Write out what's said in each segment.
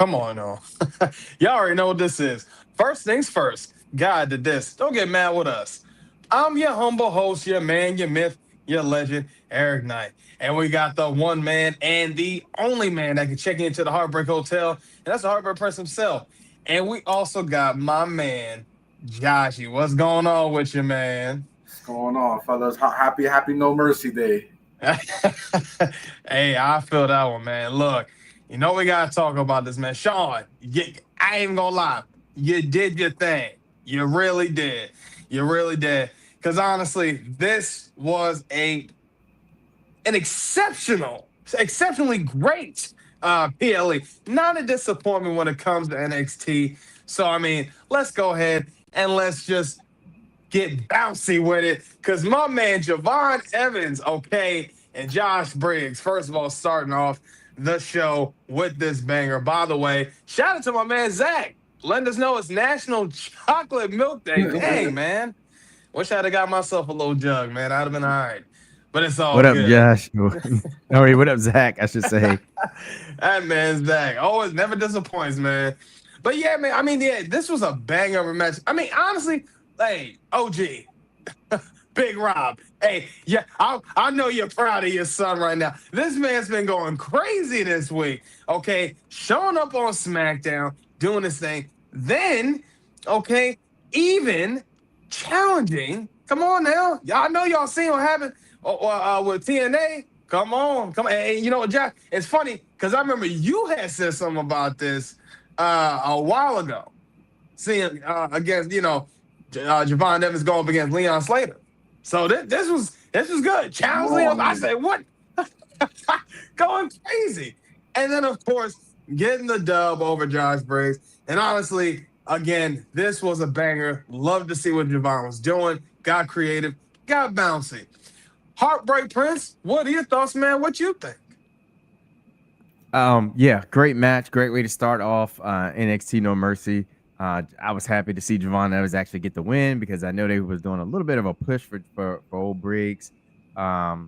Come on, no. Y'all already know what this is. First things first. God did this. Don't get mad with us. I'm your humble host, your man, your myth, your legend, Eric Knight. And we got the one man and the only man that can check into the Heartbreak Hotel, and that's the Heartbreak Prince himself. And we also got my man, Joshy. What's going on with you, man? What's going on, fellas? Happy No Mercy Day. Hey, I feel that one, man. Look, we gotta talk about this, man. Sean, I ain't gonna lie, you did your thing. You really did. You really did. Because honestly, this was an exceptionally great PLE. Not a disappointment when it comes to NXT. So I mean, let's go ahead and let's just get bouncy with it. Cause my man Javon Evans, okay, and Josh Briggs, first of all, starting off the show with this banger. By the way, shout out to my man Zach. Letting us know it's National Chocolate Milk Day. Dang, man. Wish I'd have got myself a little jug, man. I'd have been all right. But it's all What up, good. Josh? Or what up, Zach? I should say. That man's Zach. Always never disappoints, man. But yeah, man, I mean, yeah, this was a bang of a match. I mean, honestly, hey, OG, Big Rob. Hey, yeah, I know you're proud of your son right now. This man's been going crazy this week. Okay, showing up on SmackDown, doing this thing. Then, okay, even challenging. Come on now, y'all know y'all seen what happened with TNA. Come on. And you know what, Jack? It's funny because I remember you had said something about this a while ago. Seeing against Javon Evans going up against Leon Slater. So this was good. Challenge Leon. I said what? Going crazy. And then of course getting the dub over Josh Briggs. And honestly, again, this was a banger. Love to see what Javon was doing. Got creative. Got bouncy. Heartbreak Prince. What are your thoughts, man? What you think? Yeah, great match. Great way to start off NXT No Mercy. I was happy to see Javon Evans actually get the win because I know they was doing a little bit of a push for old Briggs. Yeah,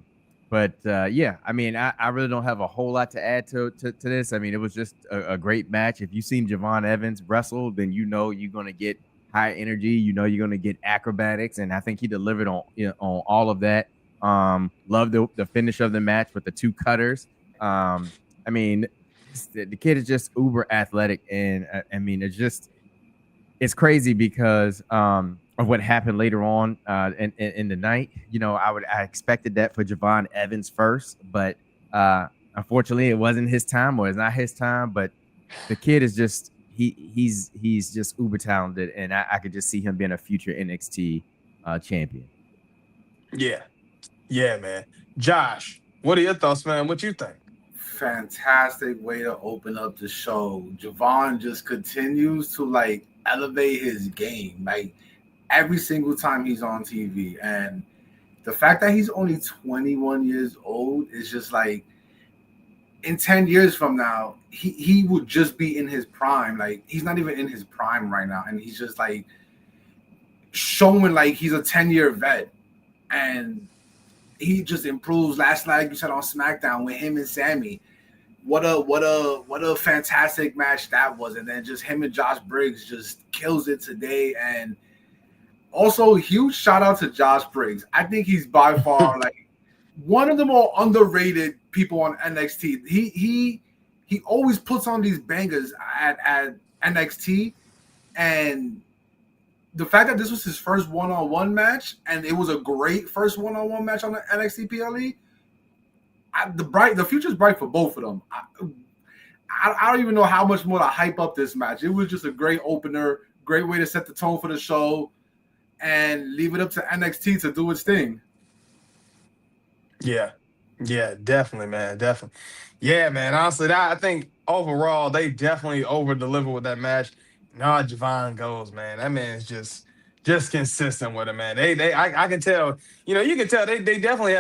I mean, I really don't have a whole lot to add to this. I mean, it was just a great match. If you've seen Javon Evans wrestle, then you know you're going to get high energy. You know you're going to get acrobatics, and I think he delivered on all of that. Love the finish of the match with the two cutters. I mean, the kid is just uber athletic, and I mean, it's crazy because of what happened later on in the night. You know, I expected that for Javon Evans first, but unfortunately, it wasn't his time, or it's not his time. But the kid is just he's just uber talented, and I could just see him being a future NXT champion. Yeah, man. Josh, what are your thoughts, man? What you think? Fantastic way to open up the show. Javon just continues to elevate his game every single time he's on TV. And the fact that he's only 21 years old is just in 10 years from now, he would just be in his prime. He's not even in his prime right now. And he's just showing he's a 10-year vet. And he just improves. Last night, you said on SmackDown with him and Sammy, what a fantastic match that was. And then just him and Josh Briggs just kills it today. And also, huge shout out to Josh Briggs. I think he's by far one of the more underrated people on NXT. He always puts on these bangers at NXT, and the fact that this was his first one-on-one match, and it was a great first one-on-one match on the NXT PLE, the future's bright for both of them. I don't even know how much more to hype up this match. It was just a great opener, great way to set the tone for the show, and leave it up to NXT to do its thing. Yeah, definitely, man, definitely. Yeah, man. Honestly, I think overall they definitely over delivered with that match. Nah, Javon goes, man. That man is just consistent with it, man. I can tell. You can tell they definitely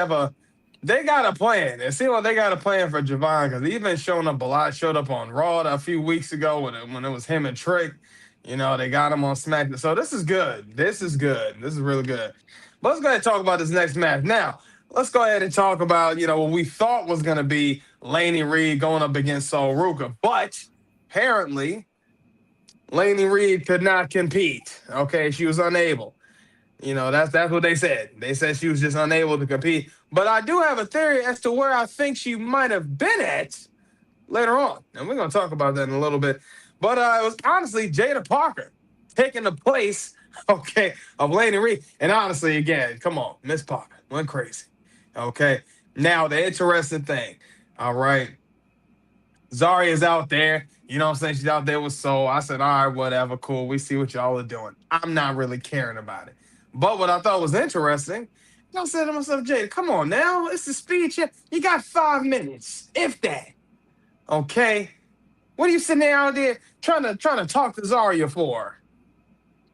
they got a plan. It seems like they got a plan for Javon because he's been showing up a lot. Showed up on Raw a few weeks ago when it was him and Trick. They got him on SmackDown. So this is good. This is good. This is really good. But let's go ahead and talk about this next match. Now, let's go ahead and talk about, what we thought was going to be Laney Reed going up against Sol Ruka. But apparently Laney Reed could not compete. Okay, she was unable. That's what they said. They said she was just unable to compete. But I do have a theory as to where I think she might have been at later on, and we're gonna talk about that in a little bit. But it was honestly Jada Parker taking the place, okay, of Laney Reed. And honestly, again, come on, Miss Parker went crazy. Okay, now the interesting thing, all right, Zaria's out there. You know what I'm saying? She's out there with Soul. I said, all right, whatever, cool. We see what y'all are doing. I'm not really caring about it. But what I thought was interesting, I said to myself, Jada, come on now. It's the speed check. You got 5 minutes, if that. Okay? What are you sitting there out there trying to talk to Zaria for?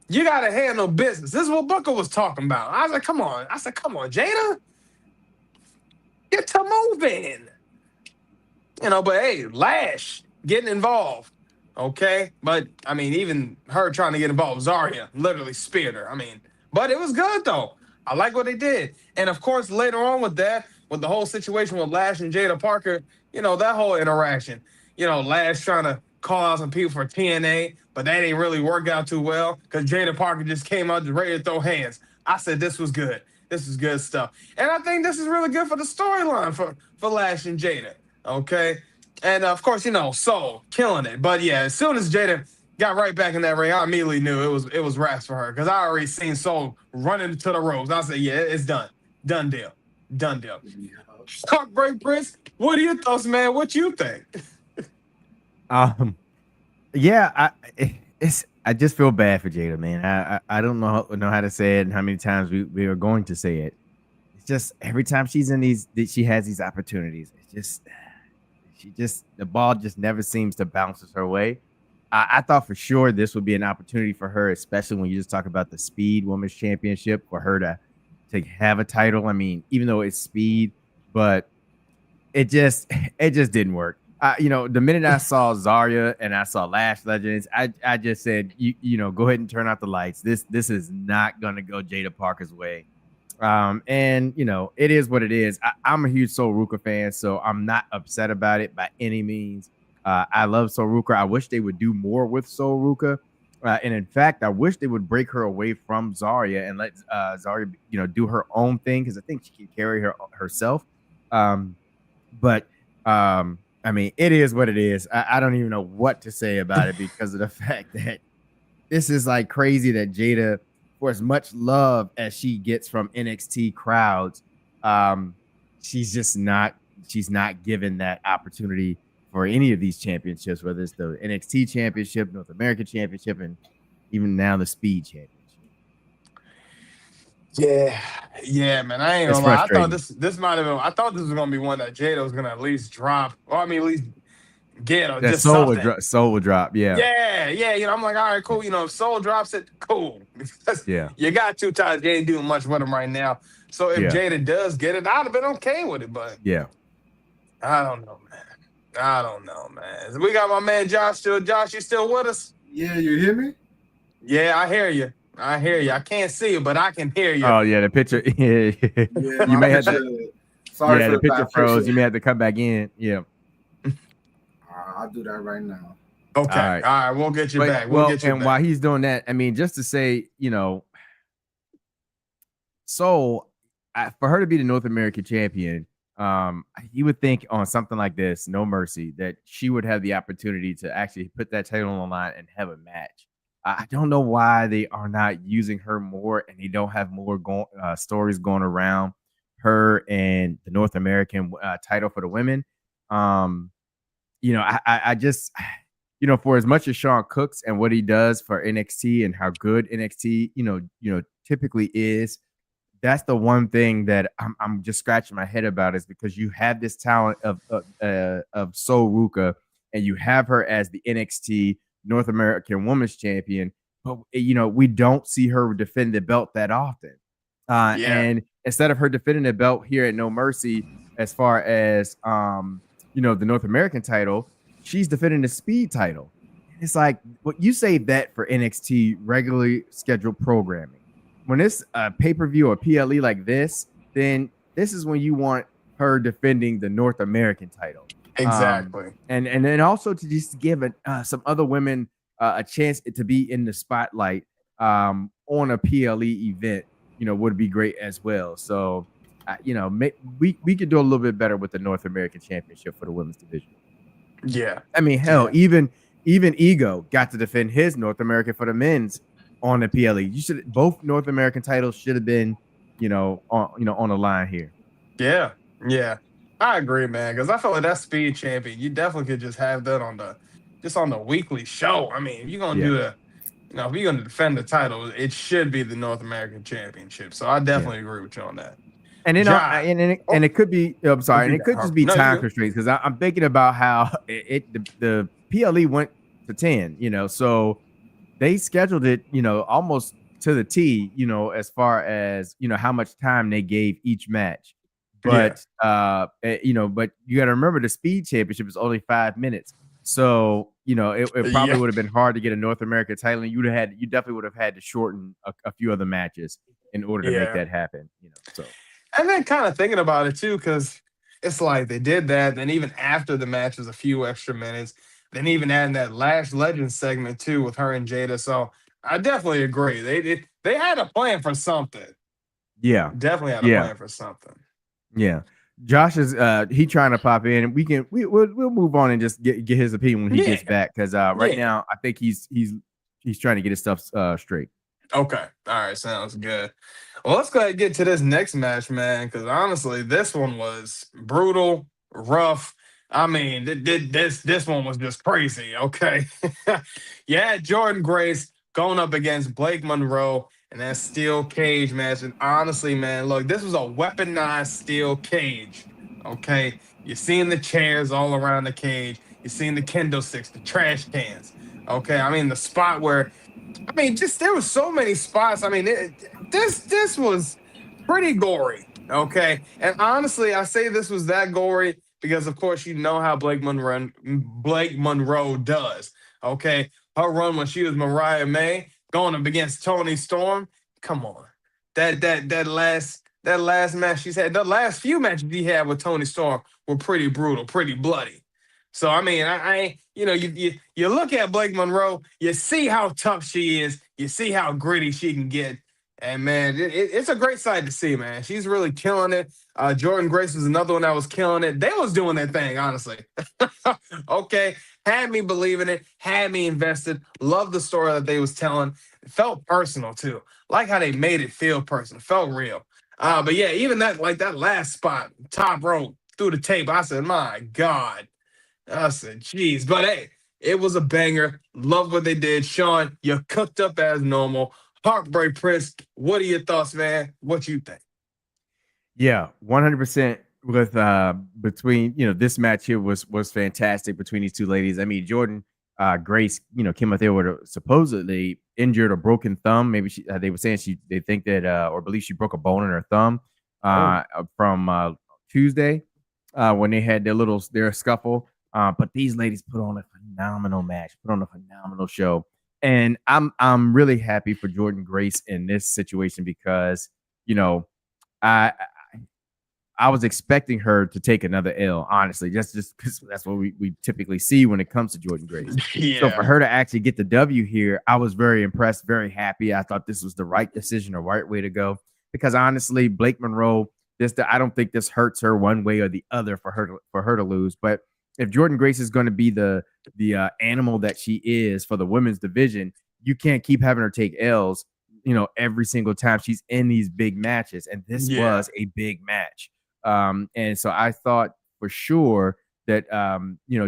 You got to handle business. This is what Booker was talking about. I was like, come on. I said, come on, Jada. Get to moving. But hey, Lash getting involved. Okay? But, I mean, even her trying to get involved, Zaria literally speared her. I mean, but it was good, though. I like what they did. And, of course, later on with that, with the whole situation with Lash and Jada Parker, that whole interaction, Lash trying to call out some people for TNA, but that ain't really worked out too well because Jada Parker just came out ready to throw hands. I said this was good. This is good stuff. And I think this is really good for the storyline for Lash and Jada. Okay? And, of course, Soul killing it. But, yeah, as soon as Jada got right back in that ring, I immediately knew it was wraps for her because I already seen Soul running to the ropes. I said, yeah, it's done. Done deal. Done deal. Heartbreak Prince, what are your thoughts, man? What you think? Yeah, I just feel bad for Jada, man. I don't know how to say it and how many times we are going to say it. It's just every time she's in she has these opportunities. It's just the ball just never seems to bounce her way. I thought for sure this would be an opportunity for her, especially when you just talk about the Speed Women's Championship, for her to have a title. I mean, even though it's Speed, but it just didn't work. The minute I saw Zaria and I saw Lash Legends, I just said, go ahead and turn out the lights. This is not gonna go Jada Parker's way. And it is what it is. I'm a huge Sol Ruka fan, so I'm not upset about it by any means. I love Sol Ruka. I wish they would do more with Sol Ruka. And in fact, I wish they would break her away from Zaria and let Zaria, do her own thing, because I think she can carry herself. But I mean, it is what it is. I don't even know what to say about it because of the fact that this is like crazy that Jada, for as much love as she gets from NXT crowds, she's not given that opportunity for any of these championships, whether it's the NXT championship, North American championship, and even now the Speed championship. Yeah, man. I ain't gonna lie. I thought this might have been. I thought this was gonna be one that Jada was gonna at least drop, or at least get, or just something. Soul would drop. Yeah. I'm like, all right, cool. If Soul drops it, cool. Because you got 2 times. You ain't doing much with him right now. So if Jada does get it, I'd have been okay with it. But I don't know, man. We got my man Josh still. Josh, you still with us? Yeah, you hear me? Yeah, I hear you. I can't see you, but I can hear you. Oh yeah, the picture. Yeah, you may have to. Sorry, the picture froze. You may have to come back in. Yeah. I'll do that right now. Okay. All right. We'll get you back. We'll get you back. While he's doing that, I mean, just to say, Soul, for her to be the North American champion, you would think on something like this, No Mercy, that she would have the opportunity to actually put that title on the line and have a match. I don't know why they are not using her more, and they don't have more stories going around her and the North American title for the women. I just, for as much as Sean cooks and what he does for NXT and how good NXT, typically is, that's the one thing that I'm just scratching my head about, is because you have this talent of Sol Ruka, and you have her as the NXT North American Women's Champion, but we don't see her defend the belt that often. And instead of her defending the belt here at No Mercy, as far as the North American title, she's defending the Speed title. It's like, you save that for NXT regularly scheduled programming. When it's a pay-per-view or PLE like this, then this is when you want her defending the North American title. Exactly. And then also to just give some other women a chance to be in the spotlight on a PLE event, would be great as well. So, we could do a little bit better with the North American Championship for the women's division. Yeah. I mean, hell, even Ego got to defend his North American for the men's on the PLE. Both North American titles should have been, on the line here. Yeah. Yeah. I agree, man. Because I feel like that speed champion, you definitely could just have that on the weekly show. I mean, if you're gonna do if you're gonna defend the title, it should be the North American Championship. So I definitely agree with you on that. And then, and it could be. I'm sorry, and it could just be time constraints because I'm thinking about how the PLE went to 10. So they scheduled it, almost to the T. As far as how much time they gave each match. But but you got to remember the Speed Championship is only 5 minutes. So it probably would have been hard to get a North American title, and you definitely would have had to shorten a few other matches in order to make that happen. So. And then kind of thinking about it too, because it's like they did that. Then even after the match was a few extra minutes. Then even adding that Lash Legends segment too with her and Jada. So I definitely agree. They had a plan for something. Yeah, definitely had a plan for something. Yeah, Josh is he trying to pop in. We'll move on and just get his opinion when he gets back because right now I think he's trying to get his stuff straight. Okay, all right, sounds good. Well, let's go ahead and get to this next match, man, because honestly, this one was brutal, rough. I mean, this one was just crazy, okay? Yeah, Jordan Grace going up against Blake Monroe in that steel cage match. And honestly, man, look, this was a weaponized steel cage, okay? You're seeing the chairs all around the cage. You're seeing the kendo sticks, the trash cans, okay? I mean, the spot where there was so many spots. I mean, this was pretty gory, okay? And honestly, I say this was that gory because, of course, you know how Blake Monroe does, okay? Her run when she was Mariah May going up against Toni Storm. Come on, that last match she's had, the last few matches he had with Toni Storm were pretty brutal, pretty bloody. So I mean, you look at Blake Monroe, you see how tough she is, you see how gritty she can get, and man, it's a great sight to see, man. She's really killing it. Jordan Grace was another one that was killing it. They was doing their thing, honestly. Okay, had me believing it, had me invested. Loved the story that they was telling. It felt personal too, like how they made it feel personal, felt real. But yeah, even that last spot, top rope through the tape, I said, my God. I said, geez. But hey, it was a banger. Love what they did. Sean, you're cooked up as normal. Heartbreak Prince, what are your thoughts, man? What you think? Yeah, 100% with between, this match here was fantastic between these two ladies. I mean, Jordan Grace, came out there with a supposedly injured or broken thumb. Maybe they were saying they think that or believe she broke a bone in her thumb from Tuesday when they had their scuffle. But these ladies put on a phenomenal match, put on a phenomenal show. And I'm really happy for Jordan Grace in this situation because, I was expecting her to take another L, honestly, just because that's what we typically see when it comes to Jordan Grace. Yeah. So for her to actually get the W here, I was very impressed, very happy. I thought this was the right decision, the right way to go. Because honestly, Blake Monroe, I don't think this hurts her one way or the other for her to lose. But if Jordan Grace is going to be the animal that she is for the women's division, you can't keep having her take L's, every single time she's in these big matches. And this was a big match. And so I thought for sure that,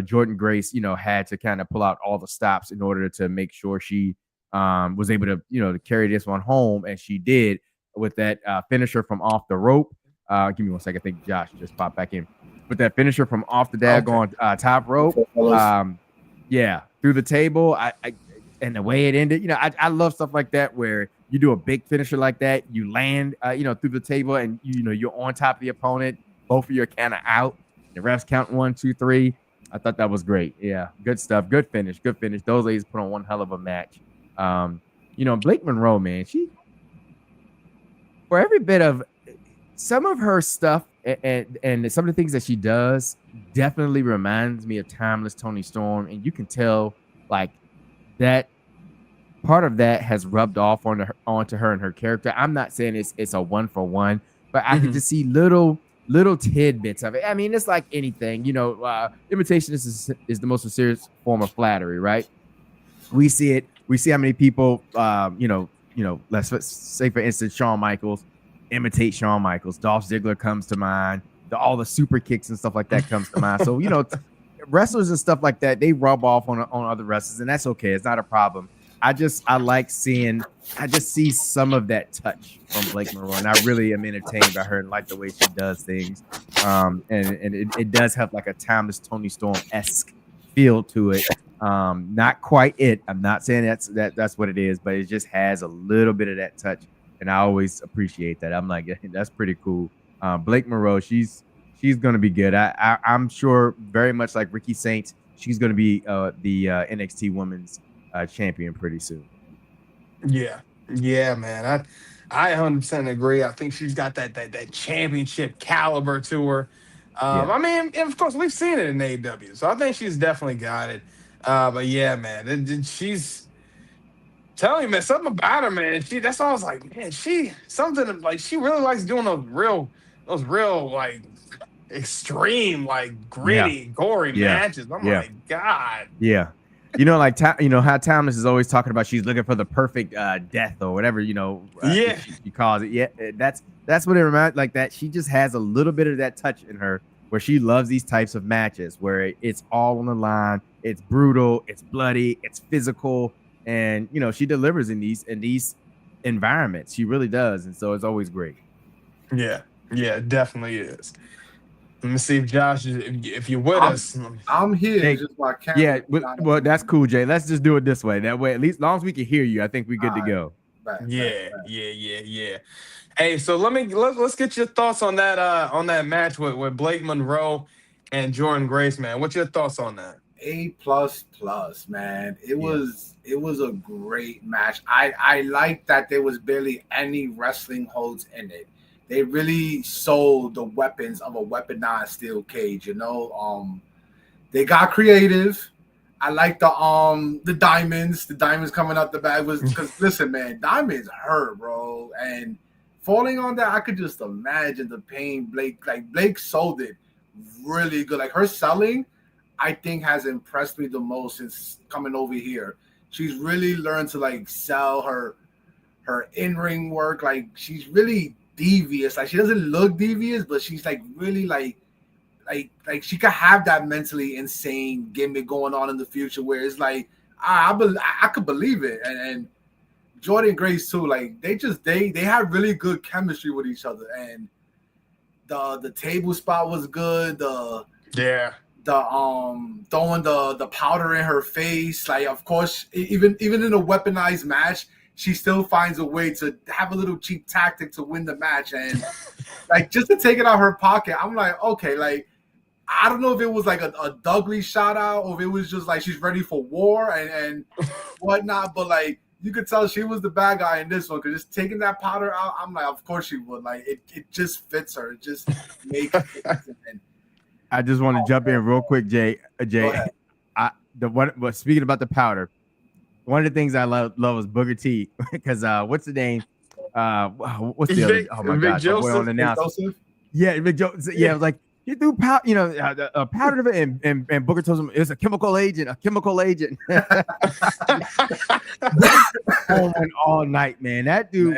Jordan Grace, had to kind of pull out all the stops in order to make sure she was able to, to carry this one home. And she did with that finisher from off the rope. Give me 1 second. I think Josh just popped back in. With that finisher from off the daggone top rope. Through the table. And the way it ended, I love stuff like that where you do a big finisher like that, you land, through the table, and you're on top of the opponent. Both of you are kind of out. The refs count 1, 2, 3. I thought that was great. Yeah, good stuff. Good finish. Those ladies put on one hell of a match. Blake Monroe, man, she for every bit of some of her stuff and some of the things that she does definitely reminds me of timeless Tony Storm, and you can tell like that part of that has rubbed off onto her and her character. I'm not saying it's a one for one, but I could Mhm. just see little tidbits of it. I mean, it's like anything, imitation is the most serious form of flattery, right? We see it. We see how many people, let's say for instance, Shawn Michaels imitate Shawn Michaels. Dolph Ziggler comes to mind. All the super kicks and stuff like that comes to mind. So wrestlers and stuff like that, they rub off on other wrestlers, and that's okay. It's not a problem. I like seeing. I just see some of that touch from Blake Monroe, and I really am entertained by her and like the way she does things. And it does have like a timeless Tony Storm-esque feel to it. Not quite it. I'm not saying that's what it is, but it just has a little bit of that touch, and I always appreciate that. I'm like, that's pretty cool. Blake Monroe, she's gonna be good. I'm sure, very much like Ricky Saints, she's gonna be the NXT Women's champion pretty soon. Yeah, man. I 100% agree. I think she's got that championship caliber to her. I mean, and of course, we've seen it in AEW, so I think she's definitely got it. But yeah, man, she's telling you, man, something about her, man. That's all I was like, man, something like she really likes doing those real like extreme, like Yeah, gritty, gory yeah, matches. I'm yeah, like, God. yeah. Like how Thomas is always talking about she's looking for the perfect death or whatever Yeah. she calls it. Yeah, that's what it reminds like that. She just has a little bit of that touch in her where she loves these types of matches where it's all on the line, it's brutal, it's bloody, it's physical, and she delivers in these environments. She really does, and so it's always great. Yeah, it definitely is. Let me see if Josh, if you're with I'm, us. I'm here. Hey, Just my camera. yeah, well, that's cool, Jay. Let's just do it this way. That way, at least as long as we can hear you, I think we're good to go. Yeah. Hey, so let's get your thoughts on that match with Blake Monroe and Jordan Grace, man. What's your thoughts on that? A++, man. It was a great match. I like that there was barely any wrestling holds in it. They really sold the weapons of a weaponized steel cage, They got creative. I like the diamonds. The diamonds coming out the bag was because listen, man, diamonds hurt, bro. And falling on that, I could just imagine the pain. Blake sold it really good. Like her selling, I think has impressed me the most since coming over here. She's really learned to like sell her in-ring work. Like she's really devious. Like she doesn't look devious, but she's like really like she could have that mentally insane gimmick going on in the future where it's like I could believe it. And Jordan Grace too, like they have really good chemistry with each other. And the table spot was good. Throwing the powder in her face, like of course even in a weaponized match, she still finds a way to have a little cheap tactic to win the match. And like just to take it out of her pocket, I'm like, okay, like I don't know if it was like a Douglas shout out or if it was just like she's ready for war and whatnot, but like you could tell she was the bad guy in this one because just taking that powder out, I'm like, of course she would. Like it just fits her. It just makes sense. I just want to jump in real quick, Jay. Speaking about the powder, one of the things I love is Booker T because what's the name? What's the other? Oh my Vic gosh, my boy on the announcement. Yeah, Vic Joseph. Yeah, it was like you do powder, powder and Booker tells him it's a chemical agent. All night, man. That dude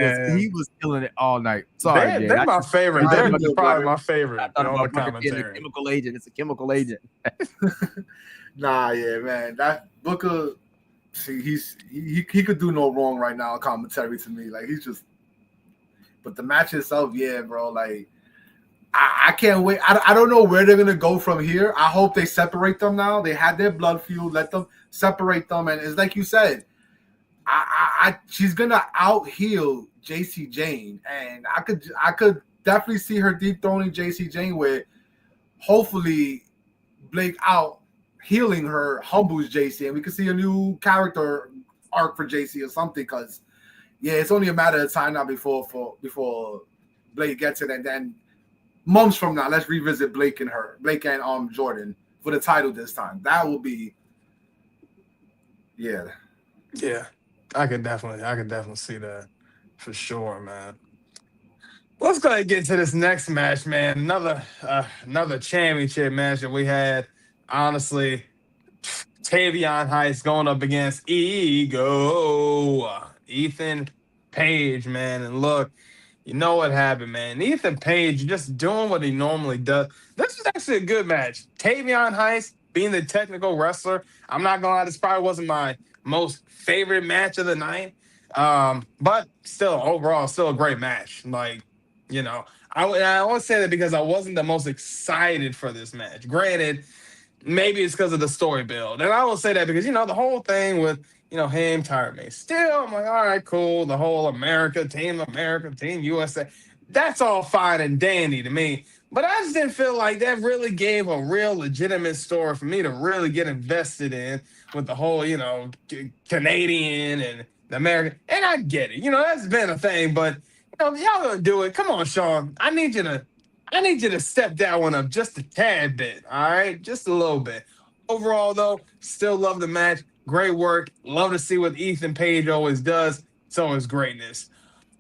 was killing it all night. Sorry, Jay. They're my favorite. They're probably my favorite. I thought about Booker being a chemical agent. It's a chemical agent. Nah, yeah, man. That Booker, see, he could do no wrong right now. Commentary to me, like he's just. But the match itself, yeah, bro. Like I can't wait. I don't know where they're gonna go from here. I hope they separate them now. They had their blood feud. Let them separate them, and it's like you said. She's gonna out heel JC Jane, and I could definitely see her deep throwing JC Jane where hopefully Blake out healing her humbles JC, and we could see a new character arc for JC or something. Because yeah, it's only a matter of time now before Blake gets it, and then months from now, let's revisit Blake and Jordan for the title this time. That will be, yeah. Yeah, I could definitely see that for sure, man. Let's go ahead and get into this next match, man. Another championship match that we had. Honestly, Tavion Heights going up against Ethan Page, man. And look, you know what happened, man. Ethan Page just doing what he normally does. This was actually a good match. Tavion Heights being the technical wrestler. I'm not gonna lie, this probably wasn't my most favorite match of the night. But still, overall, still a great match. Like, you know, I want to say that because I wasn't the most excited for this match. Granted, maybe it's because of the story build. And I will say that because, the whole thing with, him, Tired Me. Still, I'm like, all right, cool. The whole Team USA, that's all fine and dandy to me. But I just didn't feel like that really gave a real legitimate story for me to really get invested in with the whole, Canadian and the American. And I get it. That's been a thing. But, y'all gonna do it. Come on, Sean. I need you to step that one up just a tad bit, all right? Just a little bit. Overall, though, still love the match. Great work. Love to see what Ethan Page always does. It's always greatness.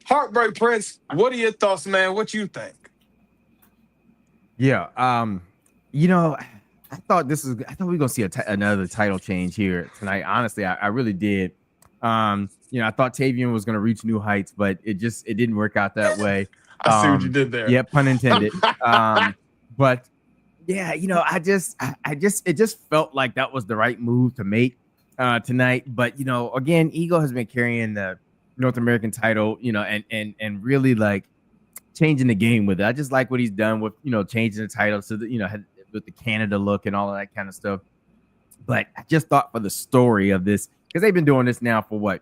Heartbreak Prince, what are your thoughts, man? What you think? Yeah, I thought we were gonna see another title change here tonight. Honestly, I really did. I thought Tavion was gonna reach new heights, but it didn't work out that way. I see what you did there. Yeah, pun intended. But yeah, it just felt like that was the right move to make tonight. But again, Ego has been carrying the North American title, and really like changing the game with it. I just like what he's done with changing the title to the with the Canada look and all of that kind of stuff. But I just thought for the story of this, because they've been doing this now for what,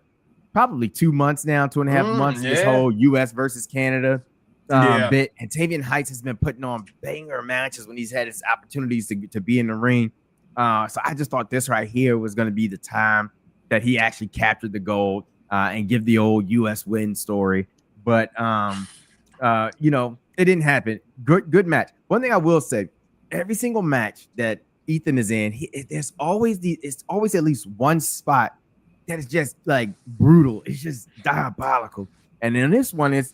probably 2 months now, 2.5 months. Yeah. This whole U.S. versus Canada bit, and Tavion Heights has been putting on banger matches when he's had his opportunities to be in the ring. So I just thought this right here was going to be the time that he actually captured the gold and give the old U.S. win story. But it didn't happen. Good match. One thing I will say, every single match that Ethan is in, it's always at least one spot that is just like brutal. It's just diabolical. And in this one, it's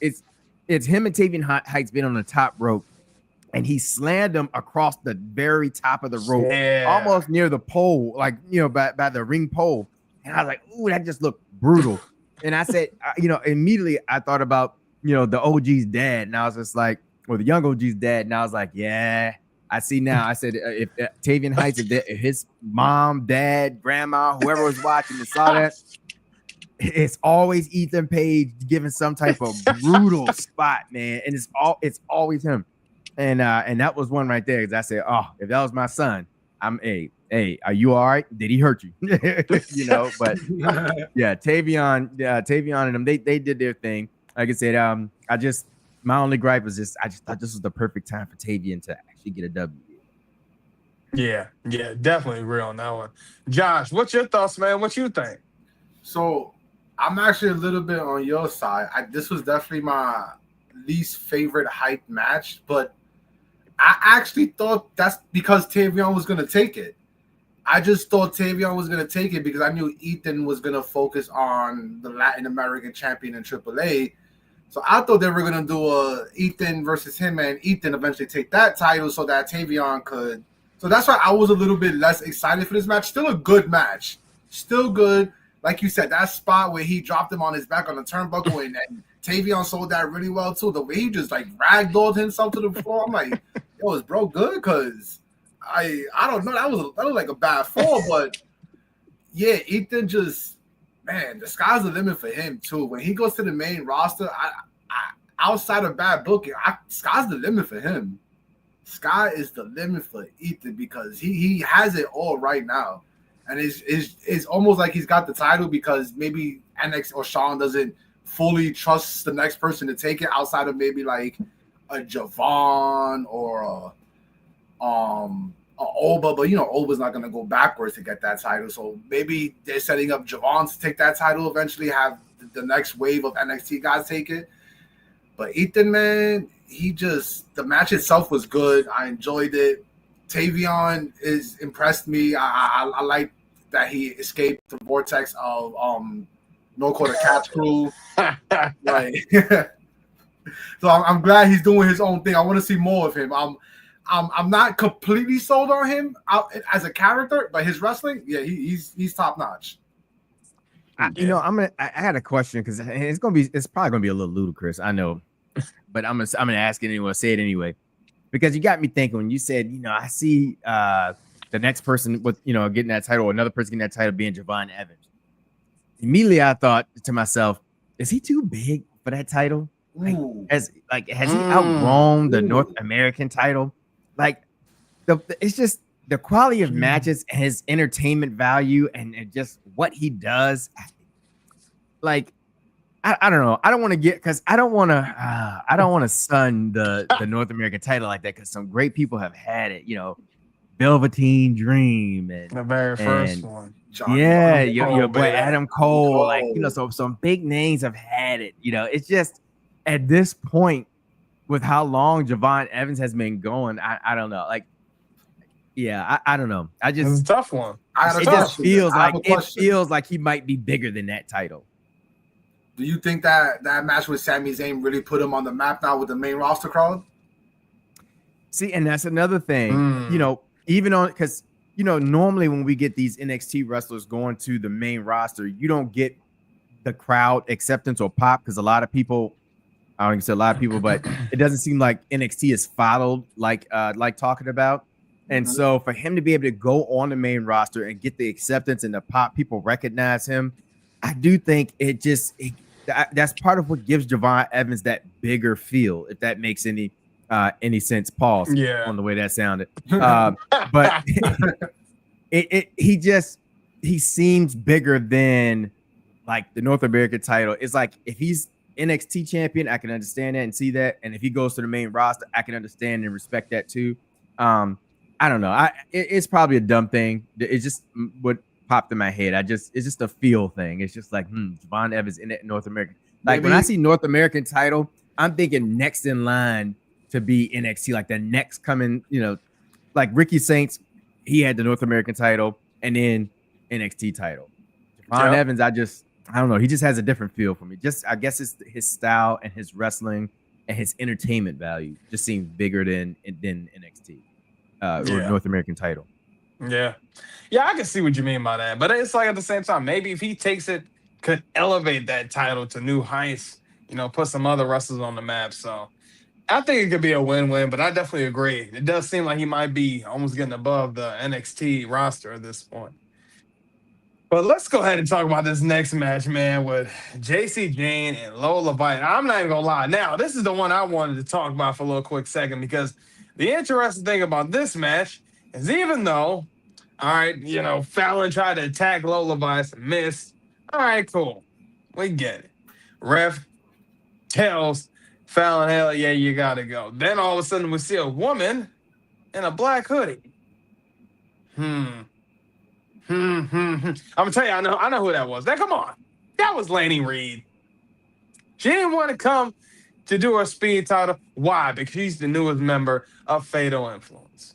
him and Tavion Heights being on the top rope, and he slammed him across the very top of the rope, almost near the pole, like by the ring pole. And I was like, ooh, that just looked brutal. And I said, immediately I thought about the OG's dad, and I was just like, or the young OG's dad, and I was like, yeah, I see now. I said, if Tavion Heights, if his mom, dad, grandma, whoever was watching and saw that, it's always Ethan Page giving some type of brutal spot, man, and it's always him. And that was one right there. Because I said, oh, if that was my son, hey, are you all right? Did he hurt you? But yeah, Tavion and them, they did their thing. Like I said, my only gripe was I just thought this was the perfect time for Tavion to actually get a W. Yeah, definitely agree on that one. Josh, what's your thoughts, man? What you think? So I'm actually a little bit on your side. This was definitely my least favorite hype match, but I actually thought that's because Tavion was going to take it. I just thought Tavion was going to take it because I knew Ethan was going to focus on the Latin American champion in AAA. So I thought they were going to do a Ethan versus him, and Ethan eventually take that title so that Tavion could. So that's why I was a little bit less excited for this match. Still a good match. Still good. Like you said, that spot where he dropped him on his back on the turnbuckle and Tavion sold that really well too. The way he just like ragdolled himself to the floor. I'm like, yo, is bro good? Because I don't know. That was like a bad fall, but yeah, Ethan just, man, the sky's the limit for him too. When he goes to the main roster, I outside of bad booking, sky's the limit for him. Sky is the limit for Ethan because he has it all right now. And it's almost like he's got the title because maybe NXT or Sean doesn't fully trust the next person to take it outside of maybe like a Javon or a Oba, but Oba's not gonna go backwards to get that title. So maybe they're setting up Javon to take that title eventually, have the next wave of NXT guys take it. But Ethan, man, the match itself was good. I enjoyed it. Tavion is impressed me. I like that he escaped the vortex of No Quarter Catch Crew. Like, so I'm glad he's doing his own thing. I want to see more of him. I'm not completely sold on him as a character, but his wrestling, yeah, he's top notch. You know, I had a question because it's probably gonna be a little ludicrous, I know, but I'm gonna ask it anyway, say it anyway, because you got me thinking when you said, you know, I see the next person with, you know, getting that title, or another person getting that title being Javon Evans. Immediately, I thought to myself, is he too big for that title? Has he outgrown the North American title? Like, it's just the quality of matches, and his entertainment value, and just what he does. Like, I don't know. I don't want to get, because I don't want to sun the North American title like that, because some great people have had it. You know, Velveteen Dream and the very first one. Your boy Adam Cole. Like, you know, so some big names have had it. You know, it's just at this point with how long Javon Evans has been going, I don't know. Like, yeah, I don't know. It's a tough one. It feels like he might be bigger than that title. Do you think that match with Sami Zayn really put him on the map now with the main roster crowd? See, and that's another thing. You know, even on, because, you know, normally when we get these NXT wrestlers going to the main roster, you don't get the crowd acceptance or pop, because a lot of people, I don't even say a lot of people, but it doesn't seem like NXT is followed like talking about. And so for him to be able to go on the main roster and get the acceptance and the pop, people recognize him, I do think that's part of what gives Javon Evans that bigger feel, if that makes any sense. Pause on the way that sounded. But he seems bigger than like the North American title. It's like, if he's NXT champion, I can understand that and see that. And if he goes to the main roster, I can understand and respect that too. I don't know. It's probably a dumb thing. It's just what popped in my head. It's just a feel thing. It's just like, Javon Evans in North American. Like, when I see North American title, I'm thinking next in line to be NXT, like the next coming, you know, like Ricky Saints, he had the North American title and then NXT title. Javon Evans, I don't know. He just has a different feel for me. I guess it's his style and his wrestling and his entertainment value just seems bigger than NXT. Or North American title. Yeah, I can see what you mean by that, but it's like at the same time, maybe if he takes it, could elevate that title to new heights. You know, put some other wrestlers on the map. So I think it could be a win-win. But I definitely agree. It does seem like he might be almost getting above the NXT roster at this point. But let's go ahead and talk about this next match, man, with JC Jane and Lola Vice. I'm not even gonna lie. Now, this is the one I wanted to talk about for a little quick second, because the interesting thing about this match is, even though, all right, you know, Fallon tried to attack Lola Vice and missed. All right, cool. We get it. Ref tells Fallon, hell yeah, you got to go. Then all of a sudden we see a woman in a black hoodie. I'm going to tell you, I know who that was. Come on. That was Laney Reed. She didn't want to come to do her speed title. Why? Because she's the newest member of Fatal Influence.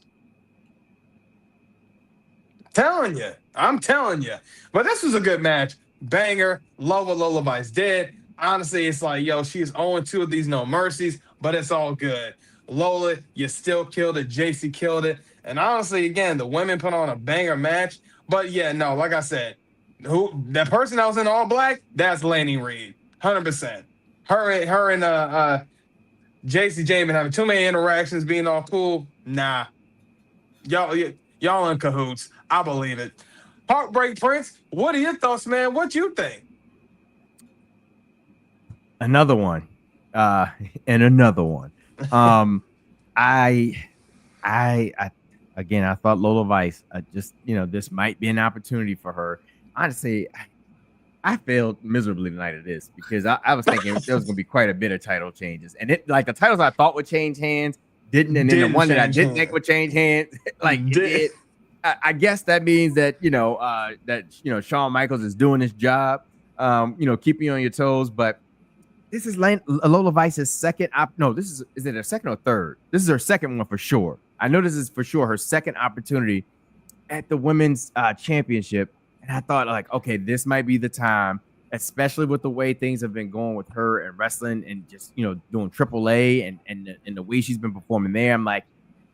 I'm telling you. But this was a good match. Banger. Lola Vice dead. Honestly, it's like, yo, she's 0-2 of these No Mercies, but it's all good. Lola, you still killed it. JC killed it. And honestly, again, the women put on a banger match. But yeah, no, like I said, that person that was in all black, that's Laney Reed. 100%. Her and JC Jane been having too many interactions, being all cool. Nah. Y'all in cahoots. I believe it. Heartbreak Prince, what are your thoughts, man? What you think? Another one. And another one. I thought Lola Vice, this might be an opportunity for her. Honestly, I failed miserably tonight at this, because I was thinking there was going to be quite a bit of title changes, and it, like, the titles I thought would change hands didn't, and then the one that I didn't think would change hands, like, it did. I guess that means that Shawn Michaels is doing his job, keeping you on your toes. But this is Lola Vice's second is it her second or third? This is her second one for sure. I know this is for sure her second opportunity at the women's championship. And I thought, like, okay, this might be the time, especially with the way things have been going with her and wrestling and just, you know, doing AAA and the way she's been performing there. I'm like,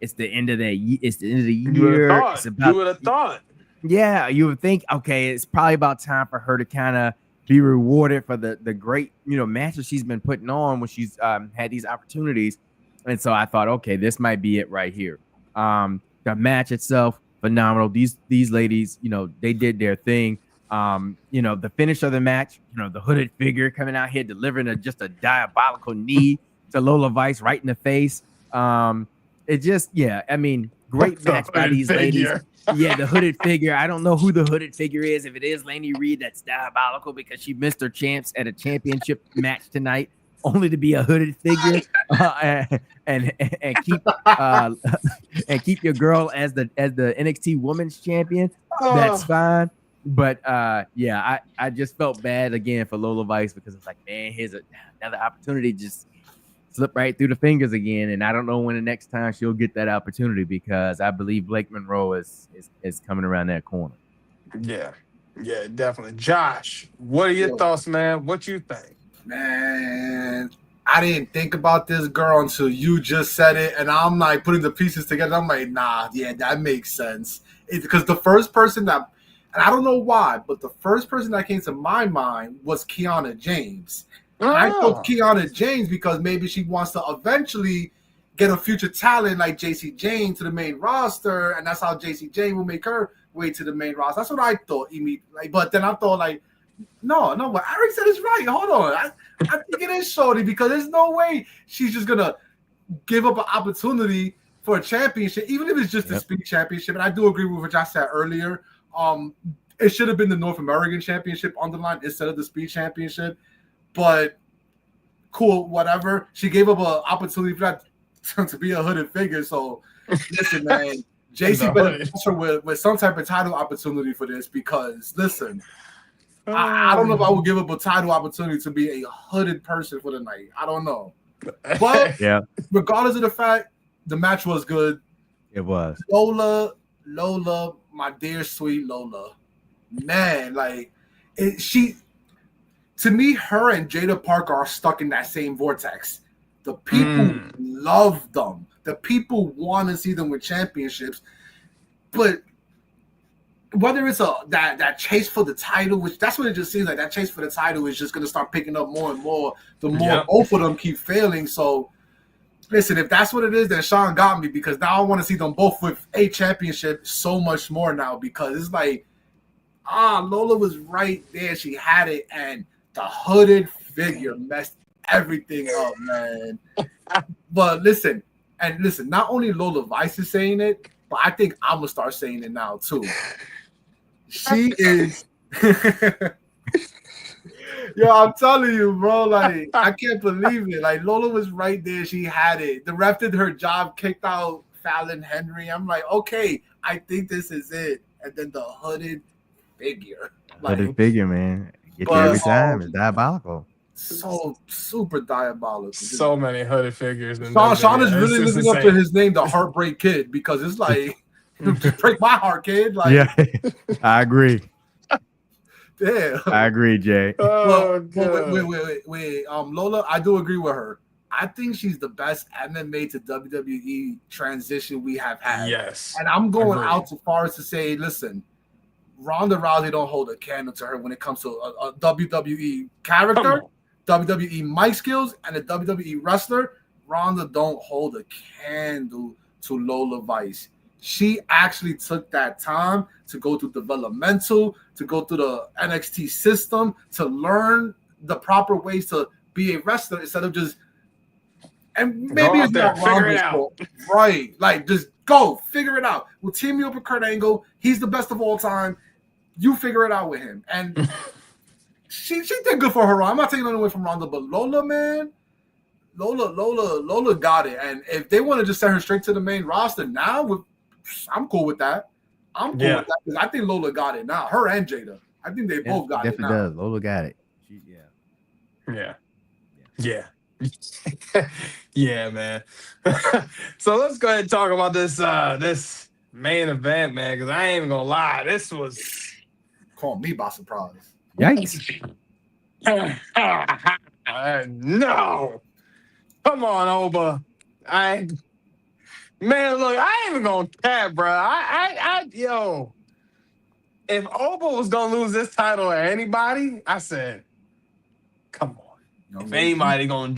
it's the end of the year. It's the end of the year. You would have thought. Yeah, you would think, okay, it's probably about time for her to kind of be rewarded for the great, you know, matches she's been putting on when she's had these opportunities. And so I thought, okay, this might be it right here. The match itself, phenomenal. These ladies, you know, they did their thing. You know, the finish of the match, you know, the hooded figure coming out here delivering just a diabolical knee to Lola Vice right in the face. It just, yeah, I mean, great match by these ladies. Yeah, the hooded figure. I don't know who the hooded figure is. If it is Lainey Reed, that's diabolical because she missed her chance at a championship match tonight, only to be a hooded figure and keep your girl as the NXT Women's Champion. That's fine. But yeah, I just felt bad again for Lola Vice because it's like, man, here's another opportunity just slip right through the fingers again, and I don't know when the next time she'll get that opportunity because I believe Blake Monroe is coming around that corner. Yeah, definitely. Josh, what are your thoughts, man? What you think? Man, I didn't think about this girl until you just said it, and I'm like putting the pieces together. I'm like, nah, yeah, that makes sense. It's because the first person that, and I don't know why, but the first person that came to my mind was Kiana James. I thought Kiana James because maybe she wants to eventually get a future talent like JC Jane to the main roster, and that's how JC Jane will make her way to the main roster. That's what I thought. Like, but then I thought, like, no, what Eric said is right. Hold on, I think it is Shorty because there's no way she's just gonna give up an opportunity for a championship, even if it's just a Speed Championship. And I do agree with what I said earlier. It should have been the North American Championship on the line instead of the Speed Championship. But cool, whatever. She gave up an opportunity for that to be a hooded figure. So listen, man, JC better match her with some type of title opportunity for this because listen, I don't know if I would give up a title opportunity to be a hooded person for the night. I don't know. But yeah, regardless of the fact, the match was good. It was. Lola, my dear sweet Lola. Man, like to me, her and Jada Parker are stuck in that same vortex. The people love them. The people want to see them with championships. But whether it's that chase for the title, which that's what it just seems like, that chase for the title is just going to start picking up more and more the more both of them keep failing. So, listen, if that's what it is, then Sean got me because now I want to see them both with a championship so much more now because it's like, Lola was right there. She had it, and the hooded figure messed everything up, man. But listen, not only Lola Vice is saying it, but I think I'm going to start saying it now, too. She is... Yo, I'm telling you, bro, like, I can't believe it. Like, Lola was right there. She had it. The ref did her job, kicked out Fallon Henry. I'm like, okay, I think this is it. And then the hooded figure. Hooded figure, man. Get you every time. It's diabolical. So super diabolical. So many hooded figures. Sean is really living up to his name, the Heartbreak Kid, because it's like, break my heart, kid. Like, yeah, I agree. Damn. I agree, Jay. Wait. Lola, I do agree with her. I think she's the best MMA to WWE transition we have had. Yes. And I'm going out so far as to say, listen, Ronda Rousey don't hold a candle to her when it comes to a WWE character, WWE mic skills, and a WWE wrestler. Ronda don't hold a candle to Lola Vice. She actually took that time to go through developmental, to go through the NXT system, to learn the proper ways to be a wrestler instead of just, and maybe it's not Ronda's fault, right? Like, just go figure it out. We'll team you up with Kurt Angle. He's the best of all time. You figure it out with him. And she did good for her. I'm not taking it away from Ronda, but Lola, man, Lola got it. And if they want to just send her straight to the main roster now, I'm cool with that. I'm cool with that because I think Lola got it now. Her and Jada. I think they both got it now. Definitely does. Lola got it. Yeah. Yeah, man. So let's go ahead and talk about this main event, man, because I ain't even gonna lie. This was Caught me by surprise. Yikes. No. Come on, Oba. Man, look, I ain't even gonna cap, bro. Yo, if Oba was gonna lose this title to anybody, I said, come on. If anybody gonna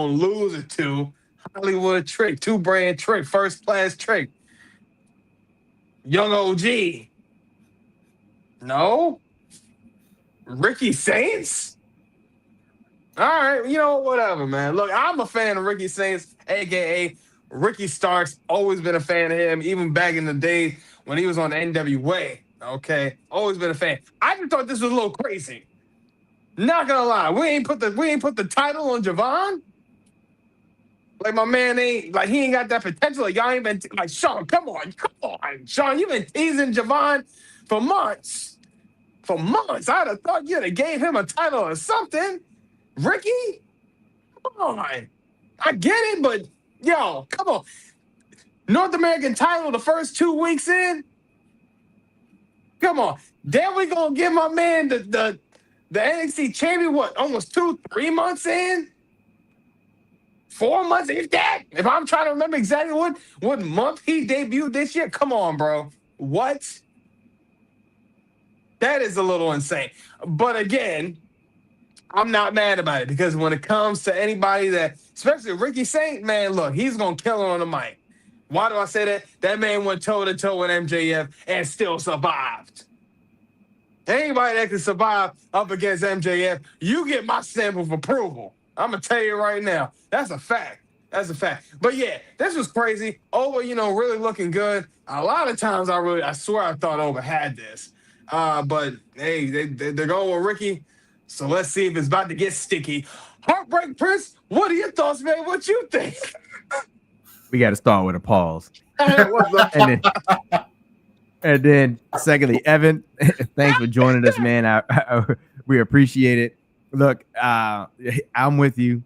lose it to Hollywood Trick, two brand Trick, first class Trick, Young OG. No, Ricky Saints. All right, you know, whatever, man. Look, I'm a fan of Ricky Saints, aka Ricky Starks. Always been a fan of him, even back in the day when he was on NWA. Okay, always been a fan. I just thought this was a little crazy. Not gonna lie, we ain't put the title on Javon. Like my man he ain't got that potential. Like y'all ain't been like Sean. Come on, Sean. You've been teasing Javon for months. For months, I'd have thought you'd have gave him a title or something. Ricky, come on. I get it, but yo, come on. North American title the first 2 weeks in. Come on. Then we gonna give my man the NXT champion, what, almost 2-3 months in? 4 months, if that. If I'm trying to remember exactly what month he debuted this year. Come on, bro. What? That is a little insane. But again, I'm not mad about it because when it comes to anybody that, especially Ricky Saint, man, look, he's gonna kill it on the mic. Why do I say that? That man went toe-to-toe with MJF and still survived. Anybody that can survive up against MJF, you get my stamp of approval. I'm going to tell you right now. That's a fact. That's a fact. But yeah, this was crazy. Oba, really looking good. A lot of times I swear I thought Oba had this. But hey, they're going with Ricky. So let's see if it's about to get sticky. Heartbreak Prince, what are your thoughts, man? What you think? We got to start with a pause. What's up? And then, secondly, Evan, thanks for joining us, man. We appreciate it. Look, I'm with you.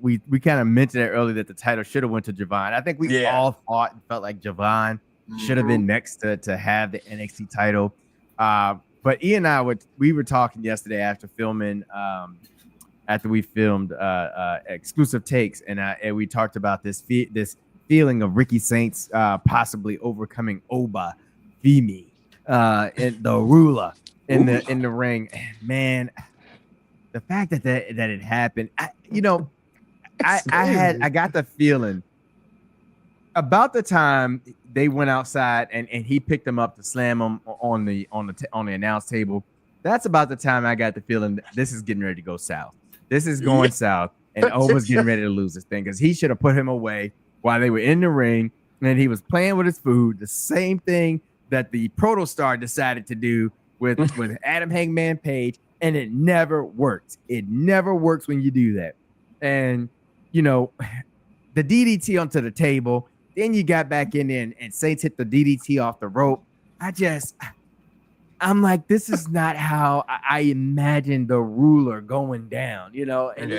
We kind of mentioned it earlier that the title should have went to Javon. I think we all thought and felt like Javon should have been next to have the NXT title. But Ian and I we were talking yesterday after filming, after we filmed exclusive takes, and we talked about this feeling of Ricky Saints possibly overcoming Oba Femi, and the ruler in the ring. Man, the fact that it happened, I got the feeling about the time they went outside and he picked them up to slam them on the announce table. That's about the time I got the feeling that this is getting ready to go south. This is going south, and Oba's getting ready to lose this thing because he should have put him away while they were in the ring, and he was playing with his food. The same thing that the Protostar decided to do with Adam Hangman Page, and it never works. It never works when you do that. And, the DDT onto the table, then you got back in there and Saints hit the DDT off the rope. I'm like, this is not how I imagined the ruler going down, and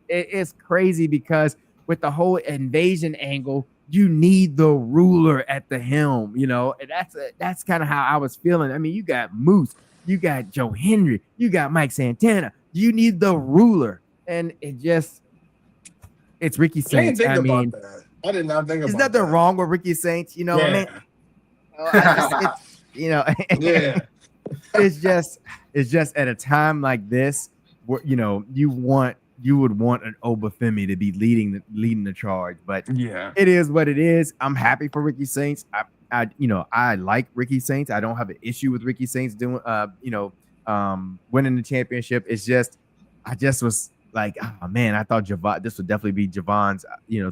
it's crazy because with the whole invasion angle, you need the ruler at the helm, and that's kind of how I was feeling. I mean, you got Moose, you got Joe Hendry, you got Mike Santana. You need the ruler, and it's Ricky Saints. I did not think about that. There's nothing wrong with Ricky Saints, I mean, it's just at a time like this where you would want an Oba Femi to be leading the charge, but it is what it is. I'm happy for Ricky Saints. I like Ricky Saints. I don't have an issue with Ricky Saints doing winning the championship. It's just I just was like, oh man, I thought this would definitely be Javon's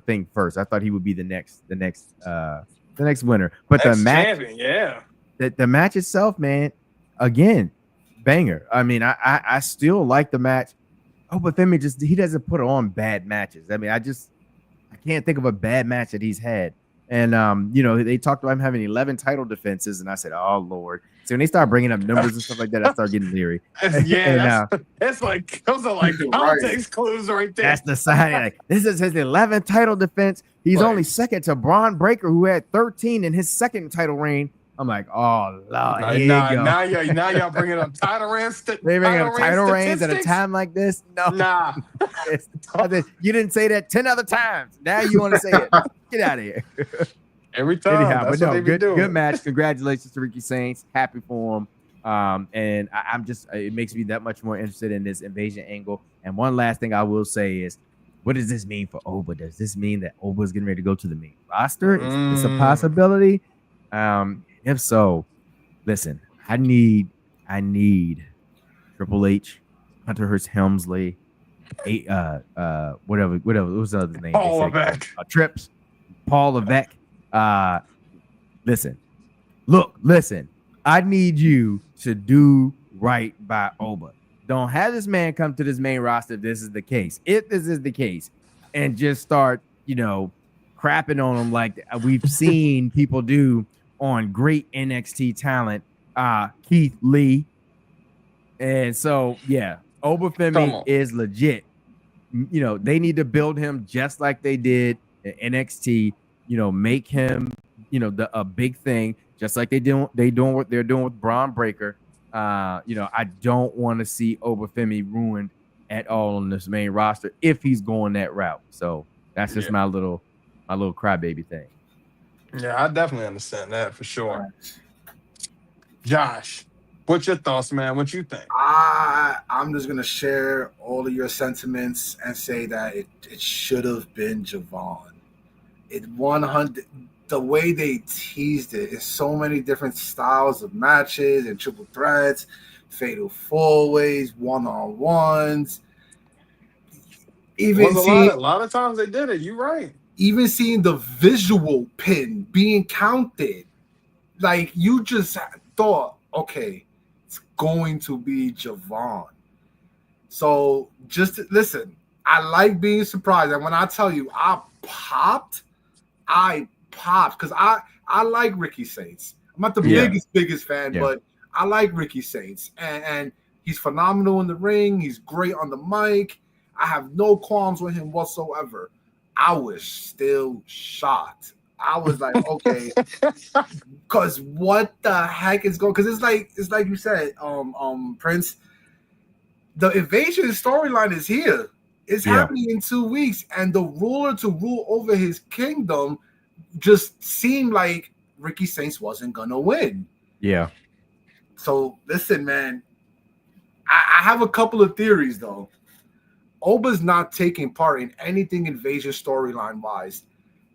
thing first. I thought he would be the next winner. But the match, the match itself, man, again, banger. I mean, I still like the match. Oh, but Femi he doesn't put on bad matches. I mean, I can't think of a bad match that he's had. And they talked about him having 11 title defenses, and I said, "Oh Lord!" So when they start bringing up numbers and stuff like that, I start getting leery. Yeah, that's like those are like context clues right there. That's the sign. Like, this is his 11th title defense. He's only second to Braun Breaker, who had 13 in his second title reign. I'm like, oh Lord, now y'all bringing up title reigns. They bring up title reigns at a time like this. No, nah. You didn't say that 10 other times. Now you want to say it? Get out of here. Every time. Anyhow, but no, good match. Congratulations to Ricky Saints. Happy for him. And I'm just, it makes me that much more interested in this invasion angle. And one last thing I will say is, what does this mean for Oba? Does this mean that Oba is getting ready to go to the main roster? Is this a possibility? If so, listen, I need Triple H, Hunter Hearst Helmsley, whatever, what was the other name? Paul Levesque. Trips, Paul Levesque. Listen, I need you to do right by Oba. Don't have this man come to this main roster if this is the case. If this is the case, and just start, crapping on him like we've seen people do on great NXT talent, Keith Lee. And so, yeah, Oba Femi is legit. They need to build him just like they did at NXT. Make him, a big thing, just like they're doing what they're doing with Braun Breaker. I don't want to see Oba Femi ruined at all on this main roster if he's going that route. So that's just my little crybaby thing. Yeah, I definitely understand that for sure. Josh, what's your thoughts, man? What you think? I'm just gonna share all of your sentiments and say that it should have been Javon. It 100. The way they teased it is so many different styles of matches and triple threats, fatal four-ways, one-on-ones. Even a lot of times they did it. You're right. Even seeing the visual pin being counted, like you just thought, okay, it's going to be Javon. So just listen, I like being surprised. And when I tell you I popped because I like Ricky Saints. I'm not the biggest fan, but I like Ricky Saints. And he's phenomenal in the ring. He's great on the mic. I have no qualms with him whatsoever. I was still shocked. I was like, okay, because what the heck is going? Because it's like you said, Prince. The invasion storyline is here. It's happening in 2 weeks, and the ruler to rule over his kingdom just seemed like Ricky Saints wasn't gonna win. Yeah. So listen, man, I have a couple of theories though. Oba's not taking part in anything invasion storyline wise.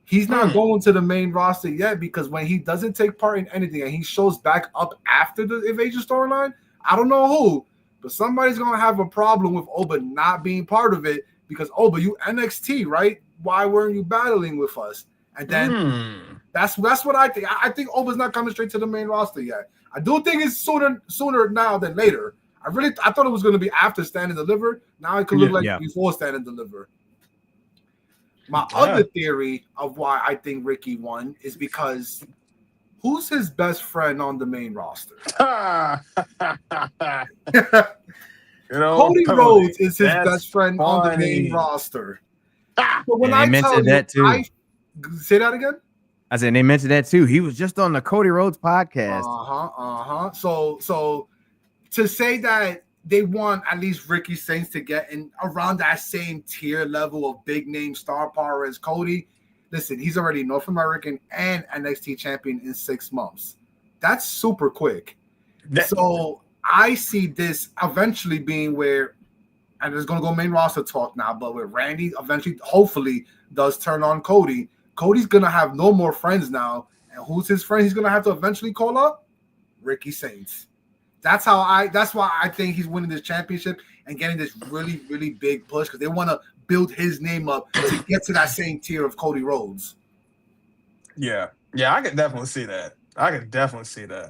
He's not going to the main roster yet because when he doesn't take part in anything and he shows back up after the invasion storyline, I don't know who, but somebody's gonna have a problem with Oba not being part of it because Oba, you NXT, right? Why weren't you battling with us? And then that's what I think. I think Oba's not coming straight to the main roster yet. I do think it's sooner now than later. I thought it was going to be after Stand and Deliver. Now it could look like before Stand and Deliver. My other theory of why I think Ricky won is because who's his best friend on the main roster? Cody Rhodes is his best friend on the main roster. So when I mentioned that too, say that again. I said they mentioned that too. He was just on the Cody Rhodes podcast. So to say that they want at least Ricky Saints to get in around that same tier level of big name star power as Cody. Listen, he's already North American and NXT champion in 6 months. That's super quick. So I see this eventually being where, and it's going to go main roster talk now, but where Randy eventually, hopefully, does turn on Cody. Cody's going to have no more friends now. And who's his friend he's going to have to eventually call up? Ricky Saints. That's why I think he's winning this championship and getting this really, really big push because they want to build his name up to get to that same tier of Cody Rhodes. Yeah, I could definitely see that.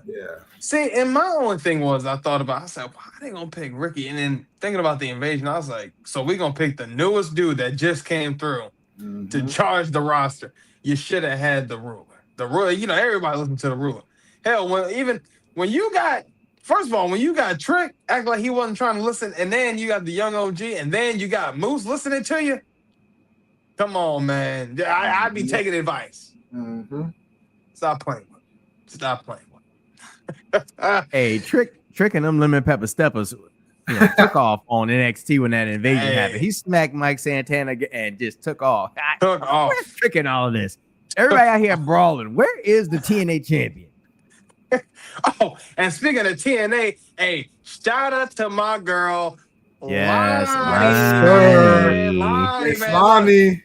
Yeah. See, and my only thing was I said, why are they gonna pick Ricky? And then thinking about the invasion, I was like, so we're gonna pick the newest dude that just came through to charge the roster. you should have had the ruler. The ruler, everybody listen to the ruler. Hell, when you got, first of all, when you got Trick act like he wasn't trying to listen, and then you got the young OG, and then you got Moose listening to you. Come on, man. I'd be taking advice. Mm-hmm. Stop playing with it. Stop playing with it. Hey, Trick and them lemon pepper steppers took off on NXT when that invasion happened. He smacked Mike Santana and just took off. Where's Trick in all of this? Everybody out here brawling. Where is the TNA champion? Oh, and speaking of TNA, hey, shout out to my girl. Yes, Lonnie.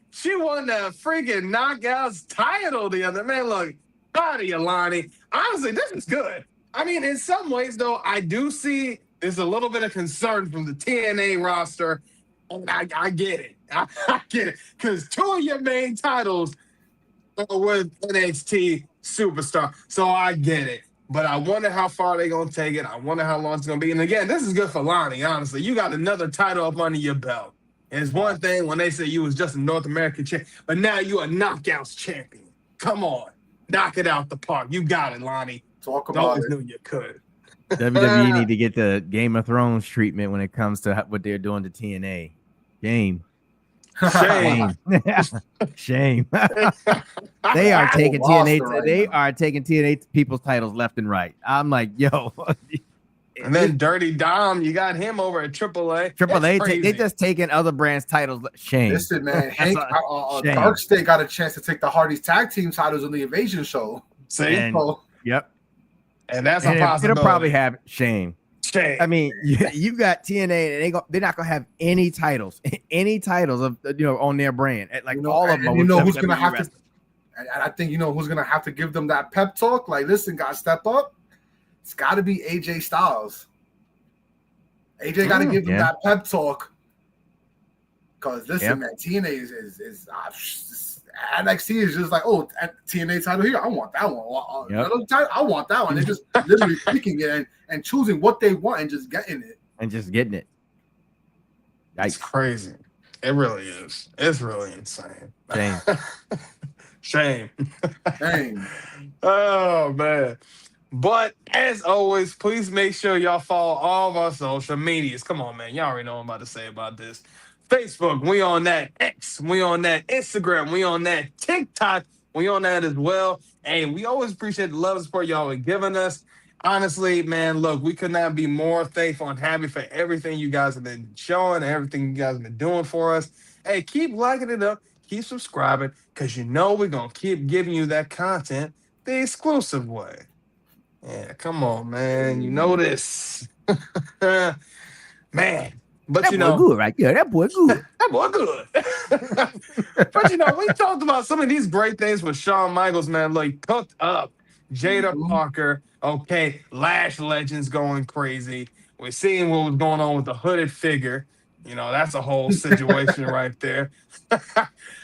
She won the freaking Knockouts title the other man. Look, proud of you, Lonnie. Honestly, this is good. I mean, in some ways, though, I do see there's a little bit of concern from the TNA roster. And I get it. I get it. Because 2 of your main titles are with NXT Superstar. So I get it. But I wonder how far they're going to take it. I wonder how long it's going to be. And again, this is good for Lonnie, honestly. You got another title up under your belt. And it's one thing when they say you was just a North American champion, but now you're a Knockouts champion. Come on. Knock it out the park. You got it, Lonnie. Talk about it. Knew you could. WWE need to get the Game of Thrones treatment when it comes to what they're doing to TNA. Shame. Shame. They are taking TNA. They are taking TNA people's titles left and right. I'm like, yo. And then Dirty Dom, you got him over at AAA. AAA, they just taking other brands' titles. Shame. Listen, man, Hank, Dark State got a chance to take the Hardy's tag team titles on the Invasion show. See? Yep. And that's a possibility. It'll probably have shame. Shame. I mean, you got TNA, and they're not gonna have any titles of on their brand. Like all of them. You know who's gonna have to? And I think who's gonna have to give them that pep talk. Like, listen, guys, step up. It's got to be AJ Styles. AJ got to give them that pep talk. Because listen, man, TNA is NXT is just like, oh, TNA title here. I want that one. I want that one. They're just literally picking it and choosing what they want and just getting it. It's crazy. It really is. It's really insane. Shame. Shame. Oh, man. But as always, please make sure y'all follow all of our social medias. Come on, man. Y'all already know what I'm about to say about this. Facebook, we on that. X, we on that. Instagram, we on that. TikTok, we on that as well. Hey, we always appreciate the love and support y'all are giving us. Honestly, man, look, we could not be more thankful and happy for everything you guys have been showing and everything you guys have been doing for us. Hey, keep liking it up. Keep subscribing because we're going to keep giving you that content the exclusive way. Yeah, come on, man. You know this. Man. But that boy good right there. That boy good. That boy good. But we talked about some of these great things with Shawn Michaels, man. Like Cooked Up, Jada Parker, okay, Lash Legends going crazy. We're seeing what was going on with the hooded figure. That's a whole situation right there.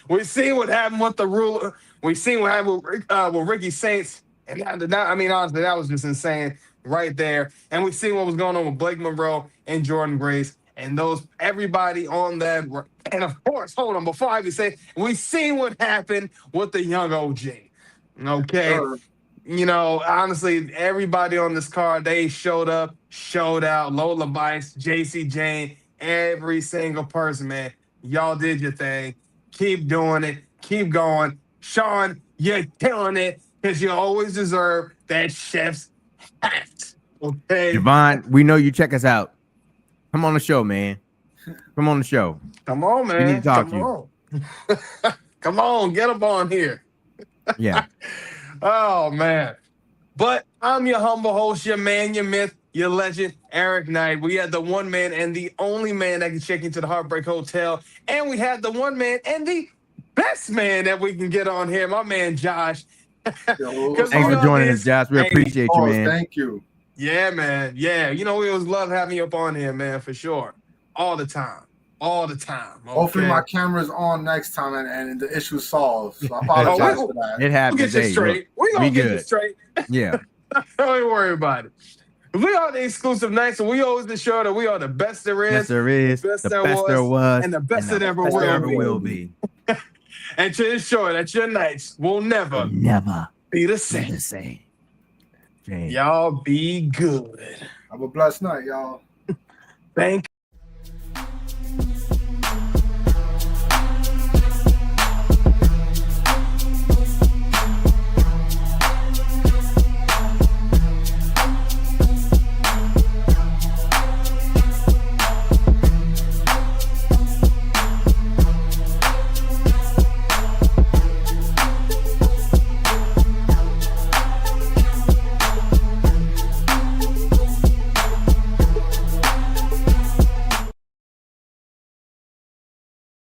We seen what happened with the ruler. We seen what happened with Ricky Saints. And honestly, that was just insane right there. And we seen what was going on with Blake Monroe and Jordan Grace and everybody on that. And of course, hold on, before I even say, we seen what happened with the young OG. Okay. Sure. Honestly, everybody on this card, they showed up, showed out. Lola Bice, JC Jane, every single person, man. Y'all did your thing. Keep doing it. Keep going. Sean, you're killing it. Because you always deserve that chef's hat. Okay. Javon, we know you check us out. Come on the show, man. Come on the show. Come on, man. We need to talk to you. Come on, get up on here. Yeah. Oh, man. But I'm your humble host, your man, your myth, your legend, Eric Knight. We had the one man and the only man that can check into the Heartbreak Hotel. And we had the one man and the best man that we can get on here, my man, Josh. Thanks for joining us, Josh. We appreciate you, man. Thank you. Yeah, man. Yeah. We always love having you up on here, man, for sure. All the time. Okay? Hopefully my camera's on next time and the issue's solved. So I apologize for that. It happens. We'll get you straight. We're going to get you straight. Yeah. Don't worry about it. We are the Exclusive Nights, and we always ensure that we are the best there is, the best there was, and the best that ever will be. and to ensure that your nights will never be the same. Y'all be good. Have a blessed night, y'all. Thank